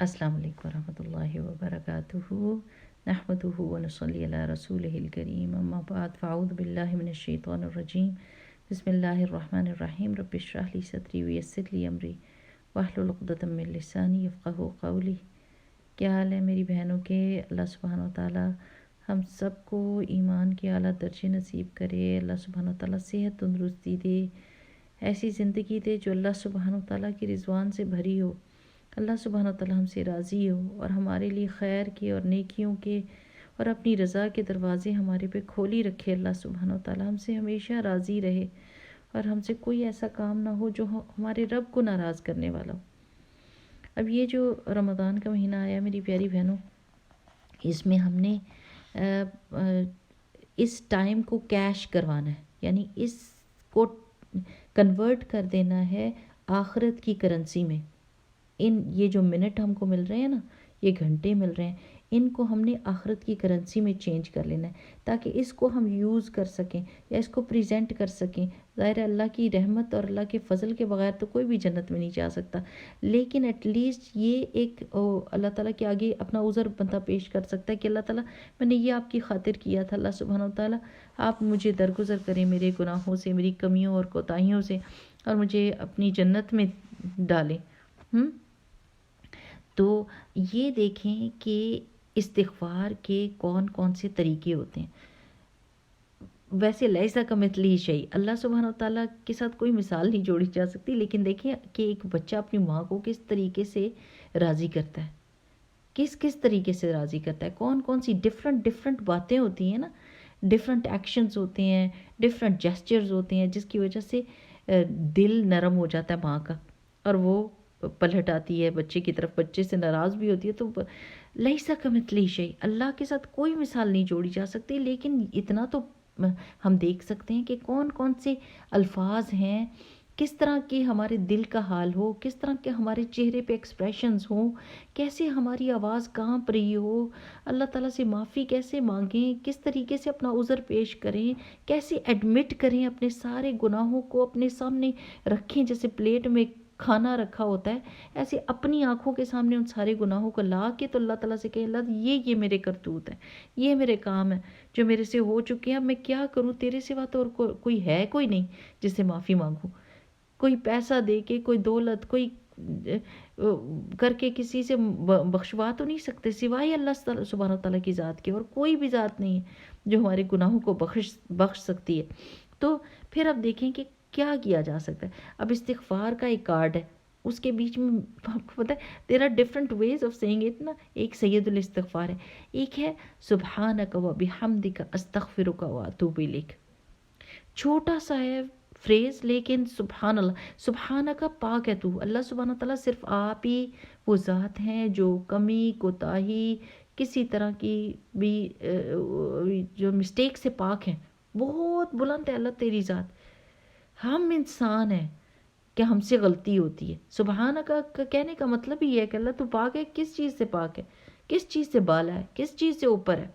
السلام علیکم ورحمۃ اللہ وبرکاتہ، نحمدہ ونصلی علی رسولہ الکریم، اما بعد فاعوذ باللہ من الشیطان الرجیم، بسم اللہ الرحمن الرحیم، رب اشرح لی صدری ویسر لی امری واحلل عقدۃ من لسانی یفقہوا قولی۔ کیا حال ہے میری بہنوں کے؟ اللہ سبحانہ وتعالی ہم سب کو ایمان کے اعلیٰ درجے نصیب کرے، اللہ سبحانہ وتعالی صحت تندرستی دے، ایسی زندگی دے جو اللہ سبحانہ وتعالی کی رضوان سے بھری ہو، اللہ سبحانہ وتعالی ہم سے راضی ہو اور ہمارے لیے خیر کے اور نیکیوں کے اور اپنی رضا کے دروازے ہمارے پہ کھولی رکھے۔ اللہ سبحانہ وتعالی ہم سے ہمیشہ راضی رہے اور ہم سے کوئی ایسا کام نہ ہو جو ہمارے رب کو ناراض کرنے والا ہو۔ اب یہ جو رمضان کا مہینہ آیا میری پیاری بہنوں، اس میں ہم نے اس ٹائم کو کیش کروانا ہے، یعنی اس کو کنورٹ کر دینا ہے آخرت کی کرنسی میں۔ یہ جو منٹ ہم کو مل رہے ہیں نا، یہ گھنٹے مل رہے ہیں، ان کو ہم نے آخرت کی کرنسی میں چینج کر لینا ہے تاکہ اس کو ہم یوز کر سکیں یا اس کو پریزنٹ کر سکیں۔ ظاہر ہے اللہ کی رحمت اور اللہ کے فضل کے بغیر تو کوئی بھی جنت میں نہیں جا سکتا، لیکن ایٹ لیسٹ یہ ایک اللہ تعالیٰ کے آگے اپنا عذر بندہ پیش کر سکتا ہے کہ اللہ تعالیٰ میں نے یہ آپ کی خاطر کیا تھا، اللہ سبحانہ وتعالیٰ آپ مجھے درگزر کریں میرے گناہوں سے، میری کمیوں اور کوتاہیوں سے، اور مجھے اپنی جنت میں ڈالیں۔ تو یہ دیکھیں کہ استغفار کے کون کون سے طریقے ہوتے ہیں۔ ویسے لیسا کمثلہ شیء، اللہ سبحانہ وتعالیٰ کے ساتھ کوئی مثال نہیں جوڑی جا سکتی، لیکن دیکھیں کہ ایک بچہ اپنی ماں کو کس طریقے سے راضی کرتا ہے، کس طریقے سے راضی کرتا ہے، کون کون سی ڈفرنٹ باتیں ہوتی ہیں نا، ڈفرنٹ ایکشنز ہوتے ہیں، ڈفرنٹ جیسچرز ہوتے ہیں، جس کی وجہ سے دل نرم ہو جاتا ہے ماں کا اور وہ پلٹ آتی ہے بچے کی طرف، بچے سے ناراض بھی ہوتی ہے۔ تو لیسا کمثلہ شیء، اللہ کے ساتھ کوئی مثال نہیں جوڑی جا سکتی، لیکن اتنا تو ہم دیکھ سکتے ہیں کہ کون کون سے الفاظ ہیں، کس طرح کے ہمارے دل کا حال ہو، کس طرح کے ہمارے چہرے پہ ایکسپریشنز ہوں، کیسے ہماری آواز کانپ رہی ہو، اللہ تعالیٰ سے معافی کیسے مانگیں، کس طریقے سے اپنا عذر پیش کریں، کیسے ایڈمٹ کریں اپنے سارے گناہوں کو، اپنے سامنے رکھیں، جیسے پلیٹ میں کھانا رکھا ہوتا ہے، ایسے اپنی آنکھوں کے سامنے ان سارے گناہوں کو لا کے تو اللہ تعالیٰ سے کہیں اللہ یہ میرے کرتوت ہیں، یہ میرے کام ہیں جو میرے سے ہو چکے ہیں، اب میں کیا کروں، تیرے سوا تو اور کوئی ہے کوئی نہیں جس سے معافی مانگوں، کوئی پیسہ دے کے، کوئی دولت، کوئی کر کے کسی سے بخشوا تو نہیں سکتے سوائے اللہ سبحانہ تعالیٰ کی ذات کے، اور کوئی بھی ذات نہیں ہے جو ہمارے گناہوں کو بخش سکتی ہے۔ تو پھر اب دیکھیں کہ کیا کیا جا سکتا ہے۔ اب استغفار کا ایک کارڈ ہے، اس کے بیچ میں آپ کو پتہ ہے there are different ways of seeing it نا۔ ایک سید الاستغفار ہے، ایک ہے سبحانک و بحمدک استغفرک و اتوب الیک، چھوٹا سا ہے فریز، لیکن سبحان اللہ، سبحانہ کا پاک ہے تو، اللہ سبحانہ تعالیٰ صرف آپ ہی وہ ذات ہیں جو کمی کوتاہی کسی طرح کی بھی جو مسٹیک سے پاک ہیں، بہت بلند ہے اللہ تیری ذات، ہم انسان ہیں کہ ہم سے غلطی ہوتی ہے۔ سبحانہ کا کہنے کا مطلب ہی ہے کہ اللہ تو پاک ہے، کس چیز سے پاک ہے، کس چیز سے بالا ہے، کس چیز سے اوپر ہے،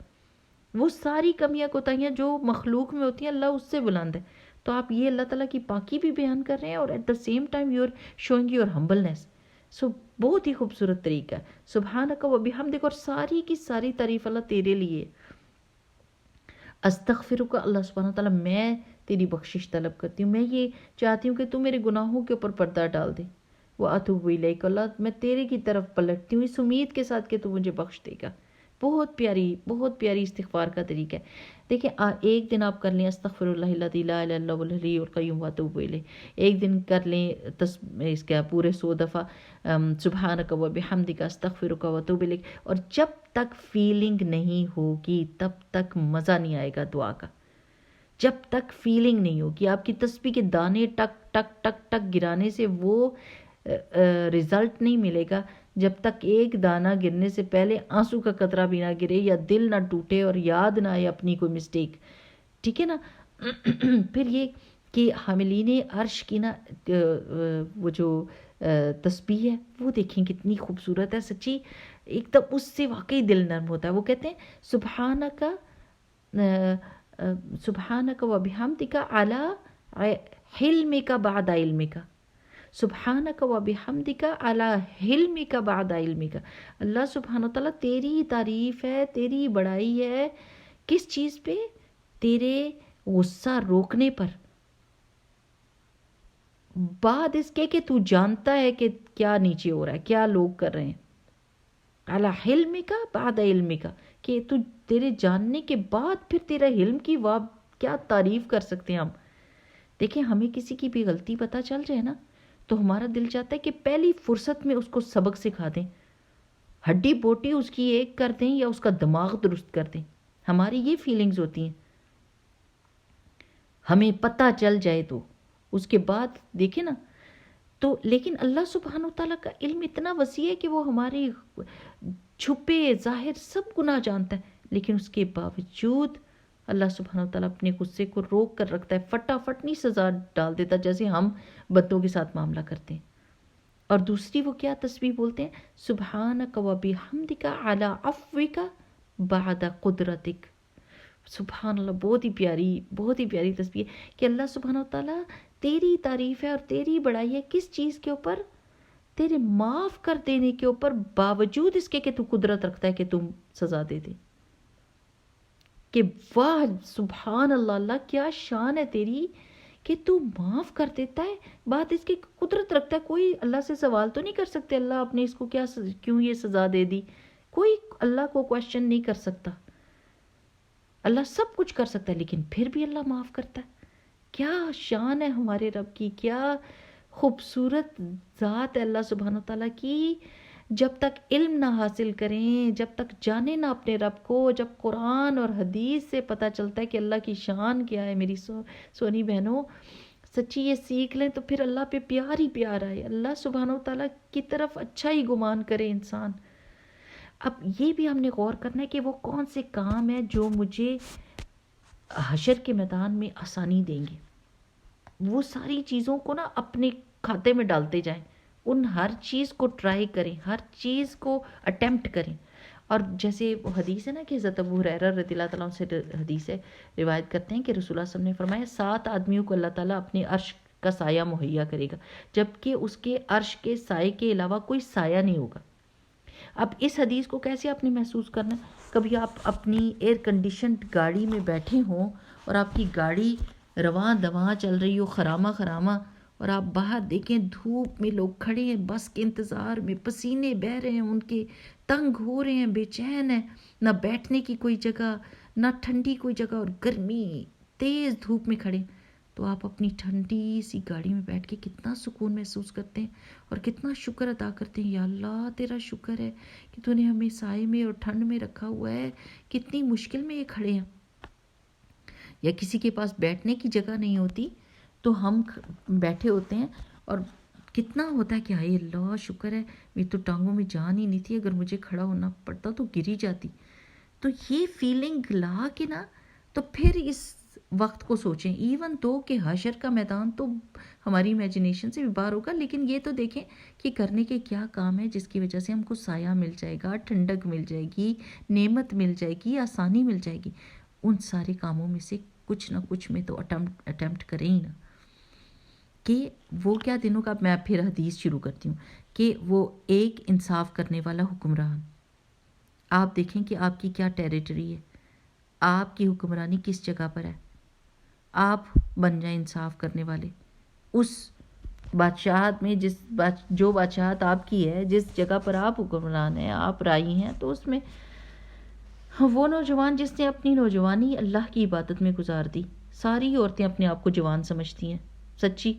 وہ ساری کمیاں کوتاہیاں جو مخلوق میں ہوتی ہیں اللہ اس سے بلند ہے۔ تو آپ یہ اللہ تعالیٰ کی پاکی بھی بیان کر رہے ہیں اور at the same time you are showing your humbleness. So بہت ہی خوبصورت طریقہ ہے سبحانک و بحمدک، اور ساری کی ساری تعریف اللہ تیرے لیے۔ استغفرک، اللہ سبحانہ تعالیٰ میں تیری بخشش طلب کرتی ہوں، میں یہ چاہتی ہوں کہ تو میرے گناہوں کے اوپر پردہ ڈال دے، وہ اتوب الیک، اللہ میں تیرے کی طرف پلٹتی ہوں اس امید کے ساتھ کہ تو مجھے بخش دے گا۔ بہت پیاری استغفار کا طریقہ ہے۔ دیکھیں ایک دن آپ کر لیں استغفر اللہ الذی لا الہ الا هو الحی القیوم واتوب الیہ، ایک دن کر لیں اس کا پورے 100 دفعہ سبحانک و بحمدک استغفرک واتوب الیک، اور جب تک فیلنگ نہیں ہوگی تب تک مزہ نہیں آئے گا دعا کا، جب تک فیلنگ نہیں ہوگی، آپ کی تسبیح کے دانے ٹک ٹک ٹک ٹک گرانے سے وہ رزلٹ نہیں ملے گا جب تک ایک دانہ گرنے سے پہلے آنسو کا قطرہ بھی نہ گرے، یا دل نہ ٹوٹے اور یاد نہ آئے اپنی کوئی مسٹیک، ٹھیک ہے نا۔ پھر یہ کہ حاملین عرش کی نا وہ جو تسبیح ہے وہ دیکھیں کتنی خوبصورت ہے، سچی ایک دم اس سے واقعی دل نرم ہوتا ہے۔ وہ کہتے ہیں سبحانک و بحمدک علی حلمک بعد علمک، سبحانک و بحمدک علی حلمک بعد علمک. اللہ سبحانہ و تعالیٰ تیری تعریف ہے، تیری بڑائی ہے کس چیز پہ؟ تیرے غصہ روکنے پر، بعد اس کے کہ تو جانتا ہے کہ کیا نیچے ہو رہا ہے، کیا لوگ کر رہے ہیں. علی حلمک بعد علمک، کہ تو تیرے جاننے کے بعد پھر تیرا علم کی کیا تعریف کر سکتے ہیں ہم. دیکھیں ہمیں کسی کی بھی غلطی پتہ چل جائے نا تو ہمارا دل چاہتا ہے کہ پہلی فرصت میں اس کو سبق سکھا دیں، ہڈی بوٹی اس کی ایک کر دیں یا اس کا دماغ درست کر دیں. ہماری یہ فیلنگز ہوتی ہیں. ہمیں پتہ چل جائے تو اس کے بعد دیکھیں نا تو. لیکن اللہ سبحانہ و تعالیٰ کا علم اتنا وسیع ہے کہ وہ ہماری چھپے ظاہر سب گناہ جانتا ہے، لیکن اس کے باوجود اللہ سبحانہ و تعالیٰ اپنے غصے کو روک کر رکھتا ہے، فٹافٹ نہیں سزا ڈال دیتا جیسے ہم بندوں کے ساتھ معاملہ کرتے ہیں. اور دوسری وہ کیا تسبیح بولتے ہیں؟ سبحانک و بحمدک علی عفوک بعد قدرتک. سبحان اللہ، بہت ہی پیاری تسبیح ہے کہ اللہ سبحانہ و تعالیٰ تیری تعریف ہے اور تیری بڑائی ہے کس چیز کے اوپر؟ تیرے معاف کر دینے کے اوپر، باوجود اس کے کہ تو قدرت رکھتا ہے کہ تم سزا دے دے. کہ واہ سبحان اللہ، اللہ کیا شان ہے تیری کہ تو معاف کر دیتا ہے، بات اس کی قدرت رکھتا ہے. کوئی اللہ سے سوال تو نہیں کر سکتے اللہ آپ نے اس کو کیوں یہ سزا دے دی. کوئی اللہ کو کوشچن نہیں کر سکتا. اللہ سب کچھ کر سکتا ہے لیکن پھر بھی اللہ معاف کرتا ہے. کیا شان ہے ہمارے رب کی، کیا خوبصورت ذات ہے اللہ سبحانہ تعالیٰ کی. جب تک علم نہ حاصل کریں، جب تک جانے نہ اپنے رب کو، جب قرآن اور حدیث سے پتہ چلتا ہے کہ اللہ کی شان کیا ہے، میری سونی بہنوں سچی یہ سیکھ لیں تو پھر اللہ پہ پیار ہی پیار آئے. اللہ سبحانہ تعالیٰ کی طرف اچھا ہی گمان کرے انسان. اب یہ بھی ہم نے غور کرنا ہے کہ وہ کون سے کام ہیں جو مجھے حشر کے میدان میں آسانی دیں گے. وہ ساری چیزوں کو نا اپنے کھاتے میں ڈالتے جائیں، ان ہر چیز کو ٹرائی کریں، ہر چیز کو اٹیمپٹ کریں. اور جیسے وہ حدیث ہے نا کہ حضرت ابو ہریرہ رضی اللہ تعالیٰ عنہ سے حدیث ہے، روایت کرتے ہیں کہ رسول اللہ صلی اللہ علیہ وسلم نے فرمایا 7 آدمیوں کو اللہ تعالیٰ اپنے عرش کا سایہ مہیا کرے گا جبکہ اس کے عرش کے سائے کے علاوہ کوئی سایہ نہیں ہوگا. اب اس حدیث کو کیسے آپ نے محسوس کرنا ہے؟ کبھی آپ اپنی ایئر کنڈیشنڈ گاڑی میں بیٹھے ہوں اور آپ کی گاڑی رواں دواں چل رہی ہو خرامہ، اور آپ باہر دیکھیں دھوپ میں لوگ کھڑے ہیں بس کے انتظار میں، پسینے بہہ رہے ہیں ان کے، تنگ ہو رہے ہیں، بے چین ہیں، نہ بیٹھنے کی کوئی جگہ، نہ ٹھنڈی کوئی جگہ، اور گرمی تیز دھوپ میں کھڑے. تو آپ اپنی ٹھنڈی سی گاڑی میں بیٹھ کے کتنا سکون محسوس کرتے ہیں اور کتنا شکر ادا کرتے ہیں. یا اللہ تیرا شکر ہے کہ تو نے ہمیں سائے میں اور ٹھنڈ میں رکھا ہوا ہے، کتنی مشکل میں یہ کھڑے ہیں. یا کسی کے پاس بیٹھنے کی جگہ نہیں ہوتی تو ہم بیٹھے ہوتے ہیں اور کتنا ہوتا ہے کہ ہائے اللہ شکر ہے میری تو ٹانگوں میں جان ہی نہیں تھی، اگر مجھے کھڑا ہونا پڑتا تو گر ہی جاتی. تو یہ فیلنگ لا کے نا تو پھر اس وقت کو سوچیں. ایون تو کہ حشر کا میدان تو ہماری امیجنیشن سے بھی باہر ہوگا، لیکن یہ تو دیکھیں کہ کرنے کے کیا کام ہے جس کی وجہ سے ہم کو سایہ مل جائے گا، ٹھنڈک مل جائے گی، نعمت مل جائے گی، آسانی مل جائے گی. ان سارے کاموں میں سے کچھ نہ کچھ میں تو اٹیمپٹ کریں ہی نا. کہ وہ کیا دنوں کا، میں پھر حدیث شروع کرتی ہوں کہ وہ ایک انصاف کرنے والا حکمران. آپ دیکھیں کہ آپ کی کیا ٹیریٹری ہے، آپ کی حکمرانی کس جگہ پر ہے. آپ بن جائیں انصاف کرنے والے اس بادشاہت میں، جو بادشاہت آپ کی ہے، جس جگہ پر آپ حکمران ہیں، آپ رائی ہیں. تو اس میں وہ نوجوان جس نے اپنی نوجوانی اللہ کی عبادت میں گزار دی. ساری عورتیں اپنے آپ کو جوان سمجھتی ہیں، سچی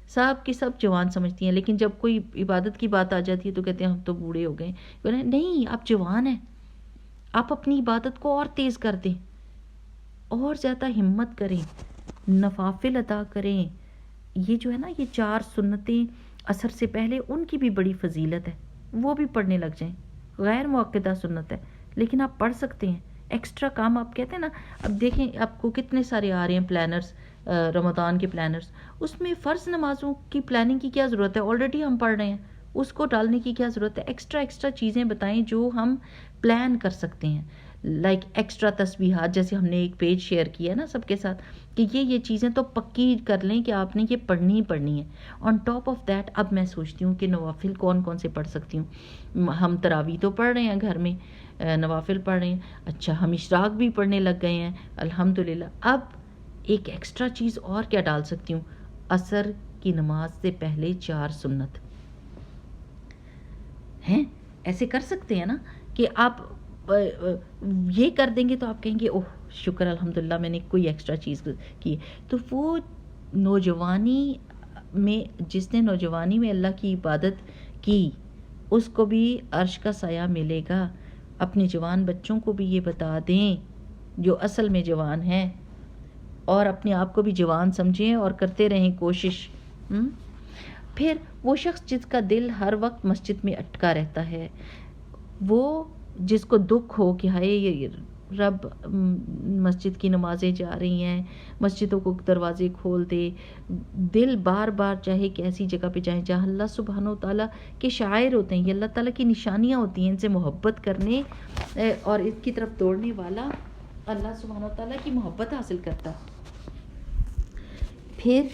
سب کی سب جوان سمجھتی ہیں، لیکن جب کوئی عبادت کی بات آ جاتی ہے تو کہتے ہیں ہم تو بوڑھے ہو گئے. نہیں، آپ جوان ہیں، آپ اپنی عبادت کو اور تیز کر دیں، اور زیادہ ہمت کریں، نوافل ادا کریں. یہ جو ہے نا یہ 4 سنتیں عصر سے پہلے، ان کی بھی بڑی فضیلت ہے، وہ بھی پڑھنے لگ جائیں. غیر موقدہ سنت ہے لیکن آپ پڑھ سکتے ہیں. ایکسٹرا کام آپ کہتے ہیں نا، اب دیکھیں آپ کو کتنے سارے آ رہے ہیں پلانرز، رمضان کے پلانرز. اس میں فرض نمازوں کی پلاننگ کی کیا ضرورت ہے؟ آلریڈی ہم پڑھ رہے ہیں، اس کو ڈالنے کی کیا ضرورت ہے؟ ایکسٹرا چیزیں بتائیں جو ہم پلان کر سکتے ہیں. لائک ایکسٹرا تسبیحات، جیسے ہم نے ایک پیج شیئر کیا نا سب کے ساتھ کہ یہ چیزیں تو پکی کر لیں کہ آپ نے یہ پڑھنی ہی پڑھنی ہے. آن ٹاپ آف دیٹ اب میں سوچتی ہوں کہ نوافل کون کون سے پڑھ سکتی ہوں. ہم تراویح تو پڑھ رہے ہیں گھر میں، نوافل پڑھ رہے ہیں، اچھا ہم اشراق بھی پڑھنے لگ گئے ہیں الحمدللہ. اب ایک ایکسٹرا چیز اور کیا ڈال سکتی ہوں؟ عصر کی نماز سے پہلے 4 سنت ہیں. ایسے کر سکتے ہیں نا کہ آپ یہ کر دیں گے تو آپ کہیں گے اوہ شکر الحمدللہ میں نے کوئی ایکسٹرا چیز کی. تو وہ نوجوانی میں، جس نے نوجوانی میں اللہ کی عبادت کی اس کو بھی عرش کا سایہ ملے گا. اپنے جوان بچوں کو بھی یہ بتا دیں جو اصل میں جوان ہیں، اور اپنے آپ کو بھی جوان سمجھیں اور کرتے رہیں کوشش. پھر وہ شخص جس کا دل ہر وقت مسجد میں اٹکا رہتا ہے، وہ جس کو دکھ ہو کہ ہائے یہ رب مسجد کی نمازیں جا رہی ہیں، مسجدوں کو دروازے کھول دے، دل بار بار چاہے کہ ایسی جگہ پہ جائیں جہاں اللہ سبحانہ و تعالیٰ کے شاعر ہوتے ہیں، یہ اللہ تعالیٰ کی نشانیاں ہوتی ہیں، ان سے محبت کرنے اور اس کی طرف دوڑنے والا اللہ سبحانہ و تعالیٰ کی محبت حاصل کرتا. پھر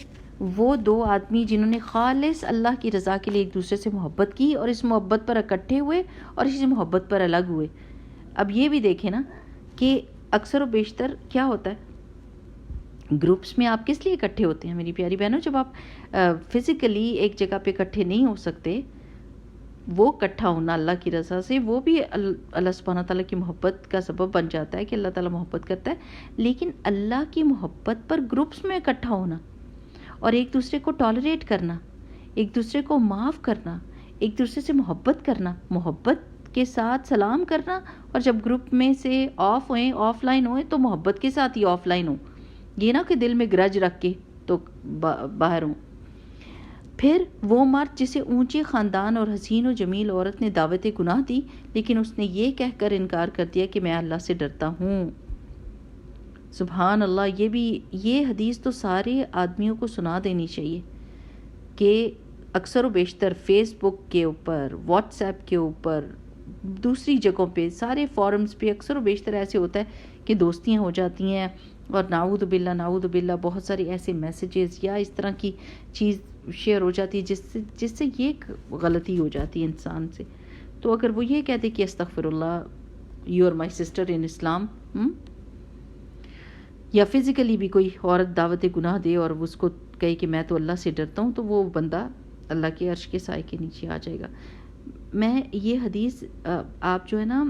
وہ 2 آدمی جنہوں نے خالص اللہ کی رضا کے لیے ایک دوسرے سے محبت کی اور اس محبت پر اکٹھے ہوئے اور اسی محبت پر الگ ہوئے. اب یہ بھی دیکھیں نا کہ اکثر و بیشتر کیا ہوتا ہے، گروپس میں آپ کس لیے اکٹھے ہوتے ہیں میری پیاری بہنوں؟ جب آپ فزیکلی ایک جگہ پہ اکٹھے نہیں ہو سکتے، وہ اکٹھا ہونا اللہ کی رضا سے وہ بھی اللہ سبحانہ تعالیٰ کی محبت کا سبب بن جاتا ہے کہ اللہ تعالیٰ محبت کرتا ہے. لیکن اللہ کی محبت پر گروپس میں اکٹھا ہونا اور ایک دوسرے کو ٹالریٹ کرنا، ایک دوسرے کو معاف کرنا، ایک دوسرے سے محبت کرنا، محبت کے ساتھ سلام کرنا، اور جب گروپ میں سے آف لائن ہوئیں تو محبت کے ساتھ ہی آف لائن ہوں، یہ نہ کہ دل میں گرج رکھ کے تو باہر ہوں. پھر وہ مرد جسے اونچے خاندان اور حسین و جمیل عورت نے دعوت گناہ دی لیکن اس نے یہ کہہ کر انکار کر دیا کہ میں اللہ سے ڈرتا ہوں. سبحان اللہ. یہ حدیث تو سارے آدمیوں کو سنا دینی چاہیے کہ اکثر و بیشتر فیس بک کے اوپر، واٹس ایپ کے اوپر، دوسری جگہوں پہ، سارے فورمز پہ اکثر و بیشتر ایسے ہوتا ہے کہ دوستیاں ہو جاتی ہیں اور نعوذ باللہ بہت سارے ایسے میسیجز یا اس طرح کی چیز شیئر ہو جاتی ہے جس سے یہ غلطی ہو جاتی ہے انسان سے. تو اگر وہ یہ کہتے کہ استغفر اللہ، you are my sister in Islam, یا فزیکلی بھی کوئی عورت دعوت گناہ دے اور اس کو کہے کہ میں تو اللہ سے ڈرتا ہوں، تو وہ بندہ اللہ کے عرش کے سائے کے نیچے آ جائے گا. میں یہ حدیث آپ جو ہے نا،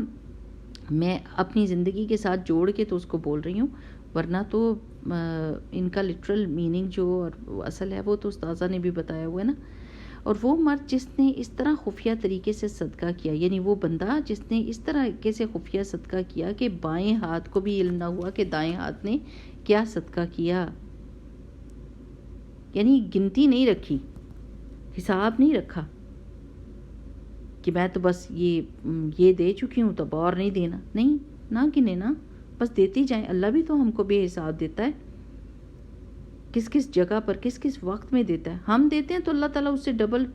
میں اپنی زندگی کے ساتھ جوڑ کے تو اس کو بول رہی ہوں، ورنہ تو ان کا لٹرل میننگ جو اور اصل ہے وہ تو استاذہ نے بھی بتایا ہوا ہے نا. اور وہ مرد جس نے اس طرح خفیہ طریقے سے صدقہ کیا، یعنی وہ بندہ جس نے اس طرح سے خفیہ صدقہ کیا کہ بائیں ہاتھ کو بھی علم نہ ہوا کہ دائیں ہاتھ نے کیا صدقہ کیا، یعنی گنتی نہیں رکھی، حساب نہیں رکھا کہ میں تو بس یہ دے چکی ہوں تو اب اور نہیں دینا، نہیں، نہ گنے نا، بس دیتی جائیں. اللہ بھی تو ہم کو بے حساب دیتا ہے، کس جگہ پر کس وقت میں دیتا ہے. ہم دیتے ہیں تو اللہ تعالیٰ اس سے ڈبل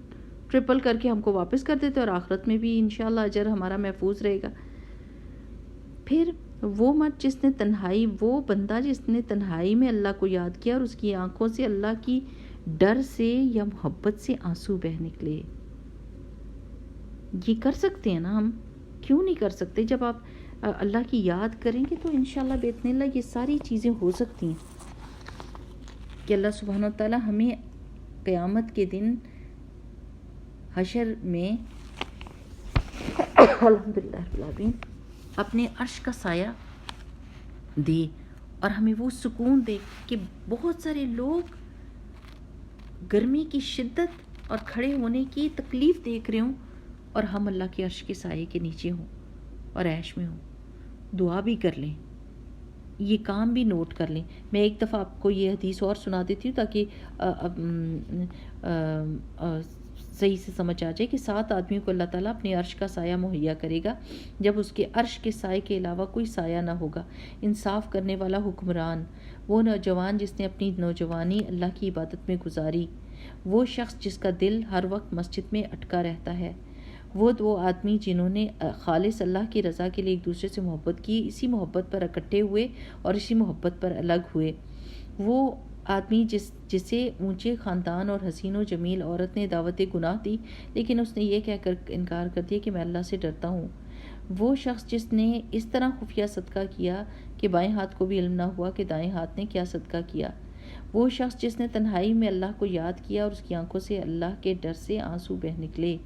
ٹرپل کر کے ہم کو واپس کر دیتے ہیں، اور آخرت میں بھی انشاءاللہ اجر ہمارا محفوظ رہے گا. پھر وہ بندہ جس نے تنہائی میں اللہ کو یاد کیا اور اس کی آنکھوں سے اللہ کی ڈر سے یا محبت سے آنسو بہہ نکلے. یہ کر سکتے ہیں نا ہم، کیوں نہیں کر سکتے؟ جب آپ اللہ کی یاد کریں گے تو انشاءاللہ باذن اللہ یہ ساری چیزیں ہو سکتی ہیں کہ اللہ سبحانہ وتعالی ہمیں قیامت کے دن حشر میں الحمدللہ رب العالمین اپنے عرش کا سایہ دے، اور ہمیں وہ سکون دے کہ بہت سارے لوگ گرمی کی شدت اور کھڑے ہونے کی تکلیف دیکھ رہے ہوں اور ہم اللہ کے عرش کے سائے کے نیچے ہوں اور عیش میں ہوں. دعا بھی کر لیں، یہ کام بھی نوٹ کر لیں. میں ایک دفعہ آپ کو یہ حدیث اور سنا دیتی ہوں تاکہ صحیح سے سمجھ آ جائے کہ 7 آدمیوں کو اللہ تعالیٰ اپنے عرش کا سایہ مہیا کرے گا جب اس کے عرش کے سائے کے علاوہ کوئی سایہ نہ ہوگا. انصاف کرنے والا حکمران، وہ نوجوان جس نے اپنی نوجوانی اللہ کی عبادت میں گزاری، وہ شخص جس کا دل ہر وقت مسجد میں اٹکا رہتا ہے، وہ دو آدمی جنہوں نے خالص اللہ کی رضا کے لیے ایک دوسرے سے محبت کی، اسی محبت پر اکٹھے ہوئے اور اسی محبت پر الگ ہوئے۔ وہ آدمی جسے اونچے خاندان اور حسین و جمیل عورت نے دعوت گناہ دی، لیکن اس نے یہ کہہ کر انکار کر دیا کہ میں اللہ سے ڈرتا ہوں۔ وہ شخص جس نے اس طرح خفیہ صدقہ کیا کہ بائیں ہاتھ کو بھی علم نہ ہوا کہ دائیں ہاتھ نے کیا صدقہ کیا۔ وہ شخص جس نے تنہائی میں اللہ کو یاد کیا اور اس کی آنکھوں سے اللہ کے ڈر سے آنسو بہہ نکلے۔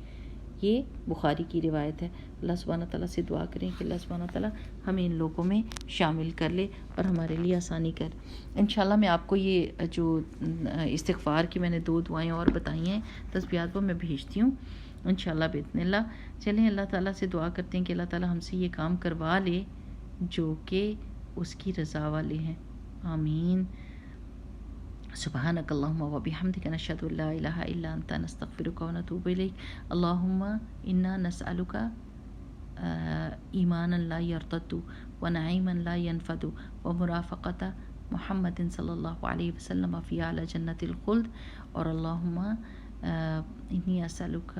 یہ بخاری کی روایت ہے۔ اللہ سبحانہ تعالیٰ سے دعا کریں کہ اللہ سبحانہ تعالیٰ ہمیں ان لوگوں میں شامل کر لے اور ہمارے لیے آسانی کر۔ انشاءاللہ میں آپ کو یہ جو استغفار کی میں نے 2 دعائیں اور بتائی ہیں تسبیحات، وہ میں بھیجتی ہوں انشاءاللہ باذن اللہ۔ چلیں اللہ تعالیٰ سے دعا کرتے ہیں کہ اللہ تعالیٰ ہم سے یہ کام کروا لے جو کہ اس کی رضا والے ہیں، آمین۔ سبحانک اللہم و بحمدک نشہد ان لا الہ الا انت نستغفرک و نتوب الیک۔ اللہم انا نسألک ایمانا لا یرتد و نعیما لا ینفد و مرافقت محمد صلی اللہ علیہ وسلم فی اعلی جنت الخلد، اور اللہم انی اسألک،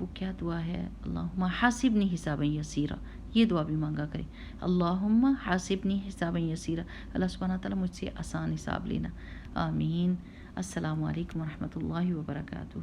وہ کیا دعا ہے، اللہم حاسبنی حسابا یسیرا، یہ دعا بھی مانگا کریں، اللہم حاسبنی حسابا یسیرا، اللہ سبحانہ تعالیٰ مجھ سے آسان حساب لینا، آمین۔ السلام علیکم ورحمۃ اللہ وبرکاتہ۔